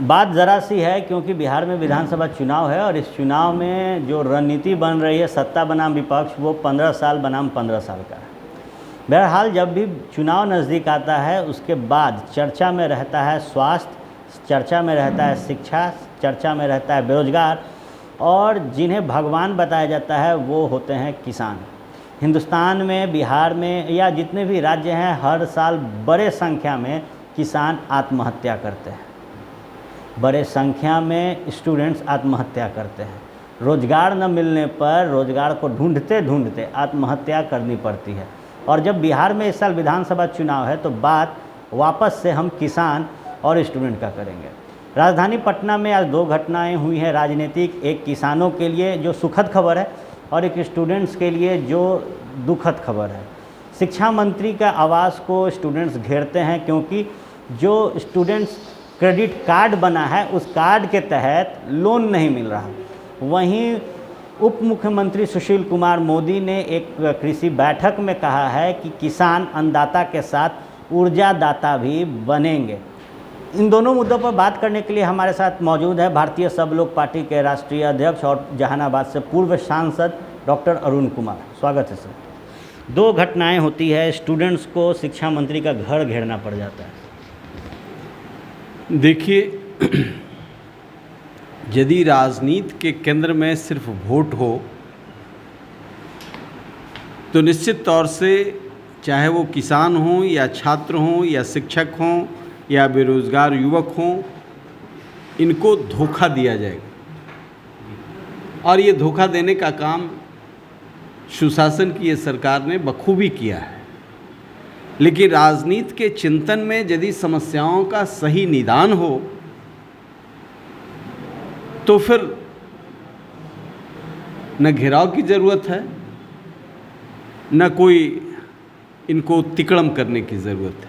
बात ज़रा सी है, क्योंकि बिहार में विधानसभा चुनाव है और इस चुनाव में जो रणनीति बन रही है सत्ता बनाम विपक्ष, वो 15 साल बनाम 15 साल का है। बहरहाल जब भी चुनाव नज़दीक आता है उसके बाद चर्चा में रहता है स्वास्थ्य, चर्चा में रहता है शिक्षा, चर्चा में रहता है बेरोजगार, और जिन्हें भगवान बताया जाता है वो होते हैं किसान। हिंदुस्तान में, बिहार में या जितने भी राज्य हैं, हर साल बड़े संख्या में किसान आत्महत्या करते हैं, बड़े संख्या में स्टूडेंट्स आत्महत्या करते हैं। रोज़गार न मिलने पर रोज़गार को ढूंढते ढूंढते आत्महत्या करनी पड़ती है। और जब बिहार में इस साल विधानसभा चुनाव है तो बात वापस से हम किसान और स्टूडेंट का करेंगे। राजधानी पटना में आज 2 घटनाएं हुई हैं राजनीतिक, एक किसानों के लिए जो सुखद खबर है और एक स्टूडेंट्स के लिए जो दुखद खबर है। शिक्षा मंत्री का आवास को स्टूडेंट्स घेरते हैं क्योंकि जो स्टूडेंट्स क्रेडिट कार्ड बना है उस कार्ड के तहत लोन नहीं मिल रहा। वहीं उप मुख्यमंत्री सुशील कुमार मोदी ने एक कृषि बैठक में कहा है कि किसान अन्नदाता के साथ ऊर्जादाता भी बनेंगे। इन दोनों मुद्दों पर बात करने के लिए हमारे साथ मौजूद है भारतीय सब लोग पार्टी के राष्ट्रीय अध्यक्ष और जहानाबाद से पूर्व सांसद डॉक्टर अरुण कुमार। स्वागत है सर। 2 घटनाएं होती है, स्टूडेंट्स को शिक्षा मंत्री का घर घेरना पड़ जाता है। देखिए, यदि राजनीति के केंद्र में सिर्फ वोट हो तो निश्चित तौर से चाहे वो किसान हों या छात्र हों या शिक्षक हों या बेरोजगार युवक हों, इनको धोखा दिया जाएगा। और ये धोखा देने का काम सुशासन की ये सरकार ने बखूबी किया है। लेकिन राजनीति के चिंतन में यदि समस्याओं का सही निदान हो तो फिर न घेराव की ज़रूरत है, न कोई इनको तिकड़म करने की ज़रूरत है।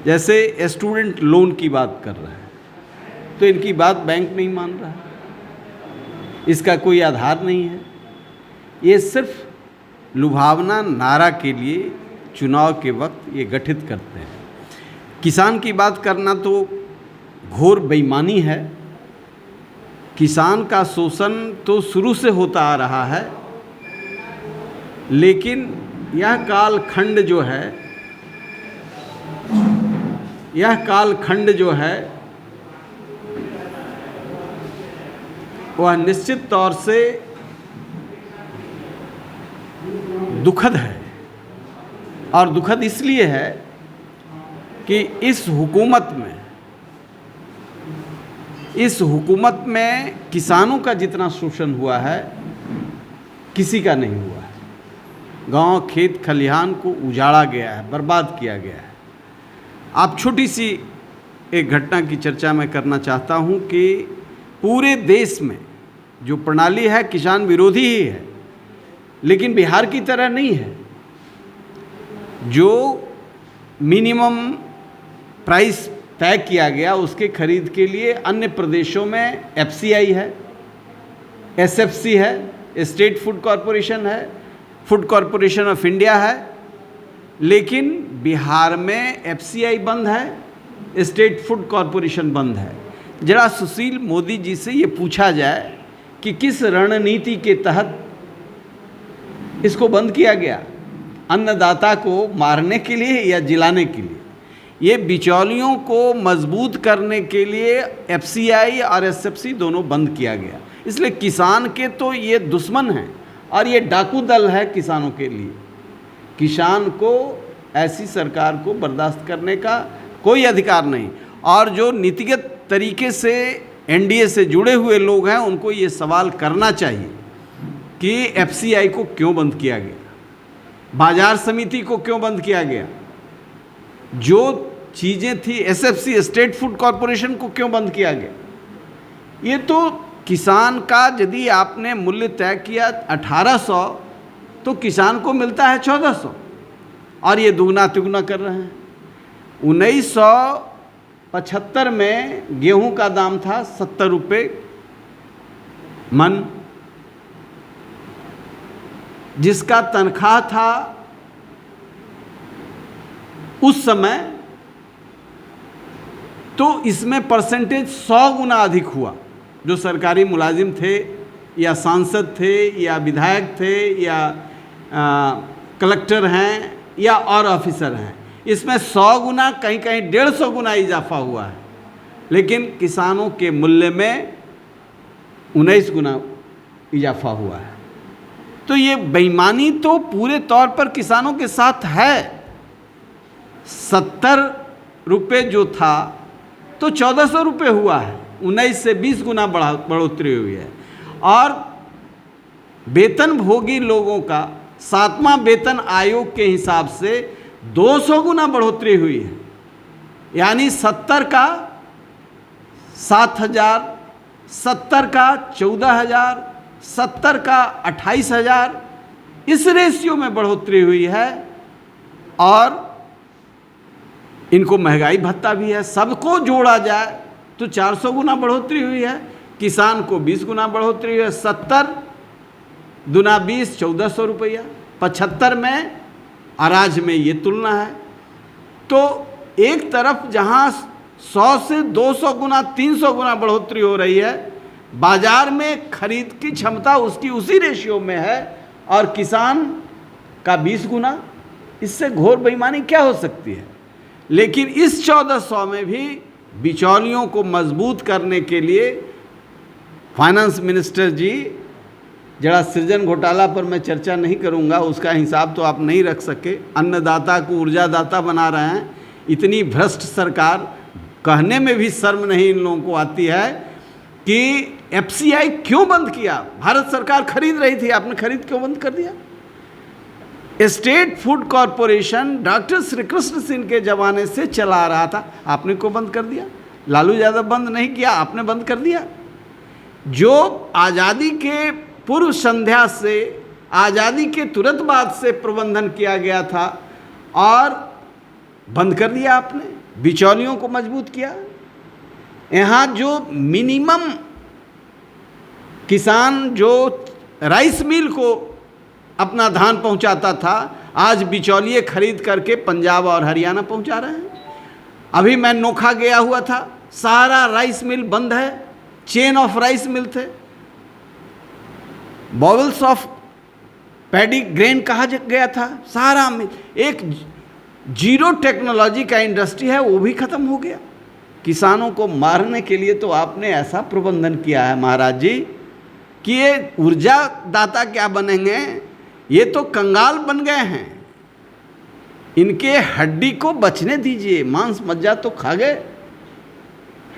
जैसे स्टूडेंट लोन की बात कर रहा है तो इनकी बात बैंक नहीं मान रहा है, इसका कोई आधार नहीं है। ये सिर्फ लुभावना नारा के लिए चुनाव के वक्त ये गठित करते हैं। किसान की बात करना तो घोर बेईमानी है। किसान का शोषण तो शुरू से होता आ रहा है, लेकिन यह कालखंड जो है वह निश्चित तौर से दुखद है। और दुखद इसलिए है कि इस हुकूमत में किसानों का जितना शोषण हुआ है किसी का नहीं हुआ है। गांव, खेत, खलिहान को उजाड़ा गया है, बर्बाद किया गया है। आप छोटी सी एक घटना की चर्चा मैं करना चाहता हूं कि पूरे देश में जो प्रणाली है किसान विरोधी ही है, लेकिन बिहार की तरह नहीं है। जो मिनिमम प्राइस तय किया गया उसके खरीद के लिए अन्य प्रदेशों में एफसीआई है, एसएफसी है, स्टेट फूड कॉरपोरेशन है, फूड कॉरपोरेशन ऑफ इंडिया है, लेकिन बिहार में एफसीआई बंद है, स्टेट फूड कॉरपोरेशन बंद है। जरा सुशील मोदी जी से ये पूछा जाए कि किस रणनीति के तहत इसको बंद किया गया, अन्नदाता को मारने के लिए या जिलाने के लिए? ये बिचौलियों को मजबूत करने के लिए एफसीआई और एसएफसी दोनों बंद किया गया। इसलिए किसान के तो ये दुश्मन हैं और ये डाकू दल है किसानों के लिए। किसान को ऐसी सरकार को बर्दाश्त करने का कोई अधिकार नहीं। और जो नीतिगत तरीके से एनडीए से जुड़े हुए लोग हैं उनको ये सवाल करना चाहिए कि एफसीआई को क्यों बंद किया गया, बाजार समिति को क्यों बंद किया गया, जो चीज़ें थी एसएफसी, स्टेट फूड कॉरपोरेशन को क्यों बंद किया गया। ये तो किसान का यदि आपने मूल्य तय किया 1800 तो किसान को मिलता है 1400 और ये दुगना तिगुना कर रहे हैं। 1975 में गेहूं का दाम था 70 रुपये मन, जिसका तनख्वाह था उस समय तो इसमें परसेंटेज 100 गुना अधिक हुआ। जो सरकारी मुलाजिम थे या सांसद थे या विधायक थे या कलेक्टर हैं या और ऑफिसर हैं, इसमें 100 गुना कहीं कहीं 150 गुना इजाफा हुआ है। लेकिन किसानों के मूल्य में 19 गुना इजाफा हुआ है। तो ये बेईमानी तो पूरे तौर पर किसानों के साथ है। 70 रुपये जो था तो 1400 रुपये हुआ है, 19 से 20 गुना बढ़ोतरी हुई है। और वेतन भोगी लोगों का 7वां वेतन आयोग के हिसाब से 200 गुना बढ़ोतरी हुई है। यानी 70 का 7,000, 70 का 14,000, 70 का 28,000, इस रेशियो में बढ़ोतरी हुई है। और इनको महंगाई भत्ता भी है। सबको जोड़ा जाए तो 400 गुना बढ़ोतरी हुई है। किसान को 20 गुना बढ़ोतरी हुई है। 70 दुना 20, 1400 रुपया। 75 में अनाज में ये तुलना है। तो एक तरफ जहाँ 100 से 200 गुना 300 गुना बढ़ोतरी हो रही है, बाजार में खरीद की क्षमता उसकी उसी रेशियो में है, और किसान का 20 गुना। इससे घोर बेईमानी क्या हो सकती है। लेकिन इस 1400 में भी बिचौलियों को मजबूत करने के लिए फाइनेंस मिनिस्टर जी, जरा सृजन घोटाला पर मैं चर्चा नहीं करूंगा, उसका हिसाब तो आप नहीं रख सके। अन्नदाता को ऊर्जादाता बना रहे हैं। इतनी भ्रष्ट सरकार, कहने में भी शर्म नहीं इन लोगों को आती है कि एफसीआई क्यों बंद किया। भारत सरकार खरीद रही थी, आपने खरीद क्यों बंद कर दिया। State food corporation doctor Shri Krishna Singh के ज़माने से चला रहा था, आपने क्यों बंद कर दिया। लालू यादव बंद नहीं किया, आपने बंद कर दिया। जो आज़ादी के पूर्व संध्या से, आज़ादी के तुरंत बाद से प्रबंधन किया गया था, और बंद कर दिया आपने। बिचौलियों को मजबूत किया। यहाँ जो मिनिमम किसान जो राइस मिल को अपना धान पहुंचाता था, आज बिचौलिए खरीद करके पंजाब और हरियाणा पहुंचा रहे हैं। अभी मैं नोखा गया हुआ था, सारा राइस मिल बंद है। चेन ऑफ राइस मिल थे, बॉवल्स ऑफ पैडी ग्रेन कहा गया था, सारा मिल। एक जीरो टेक्नोलॉजी का इंडस्ट्री है, वो भी खत्म हो गया। किसानों को मारने के लिए तो आपने ऐसा प्रबंधन किया है महाराज जी कि ये ऊर्जा दाता क्या बनेंगे, ये तो कंगाल बन गए हैं। इनके हड्डी को बचने दीजिए, मांस मज्जा तो खा गए,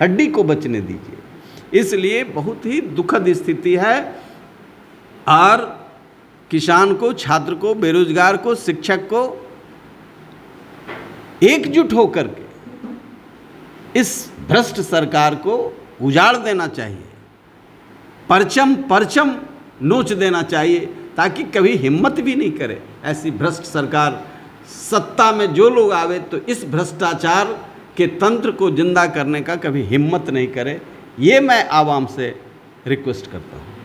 हड्डी को बचने दीजिए। इसलिए बहुत ही दुखद स्थिति है। और किसान को, छात्र को, बेरोजगार को, शिक्षक को एकजुट होकर के इस भ्रष्ट सरकार को उजाड़ देना चाहिए, परचम परचम नोच देना चाहिए, ताकि कभी हिम्मत भी नहीं करे ऐसी भ्रष्ट सरकार सत्ता में जो लोग आवे तो इस भ्रष्टाचार के तंत्र को जिंदा करने का कभी हिम्मत नहीं करे। ये मैं आवाम से रिक्वेस्ट करता हूँ।